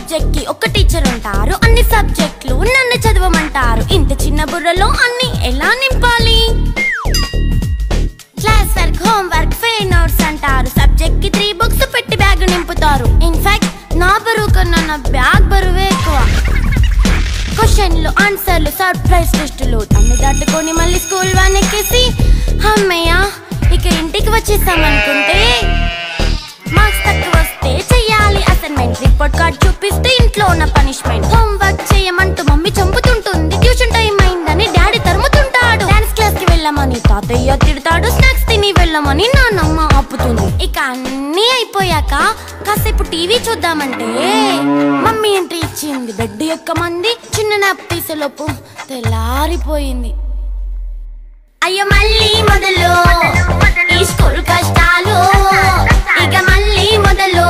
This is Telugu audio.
సబ్జెక్ట్ కి ఒక టీచర్ ఉంటారు, అన్ని సబ్జెక్టులు నన్ను చదవమంటారు. ఇంత చిన్న బుర్రలో అన్ని ఎలా నింపాలి? Class work, home work, fair notes అంటారు. సబ్జెక్ట్ కి 3 బుక్స్ పెట్టి బ్యాగ్ నింపుతారు. ఇన్ఫాక్ట్ నా బరువు కన్నా నా బ్యాగ్ బరువే ఎక్కువ. క్వశ్చన్లు, ఆన్సర్లు, సర్ప్రైజ్ టెస్టులు అన్ని దాటుకొని మళ్ళీ స్కూల్ వ్యాన్ ఎక్కేసి అమ్మయ్య ఇక ఇంటికి వచ్చేసామనుకుంటే మార్క్స్ తక్కువ వస్తే చెయ్యాలి అసైన్మెంట్. రిపోర్ట్ కార్డ్ చూపిస్తే ఇంట్లో ఉన్న పనిష్మెంట్. హోమ్ వర్క్ చేయమంటూ మమ్మీ చంపుతుంటుంది. ట్యూషన్ టైం అయిందని డాడీ తరుముతుంటాడు. డాన్స్ క్లాస్ కి వెళ్ళమని తాతయ్య తిడతాడు. స్నాక్స్ తిని వెళ్ళమని నాన్నమ్మ ఆపుతుంది. ఇక అన్నీ అయిపోయాక కాసేపు టీవీ చూద్దామంటే మమ్మీ ఎంట్రీ ఇచ్చింది. బెడ్ ఎక్కమంది. చిన్న నాప్ తీసేలోపు తెల్లారిపోయింది. అయ్యో మళ్ళీ మొదలు ఈ స్కూల్ కష్టాలు, ఇక మళ్ళీ మొదలు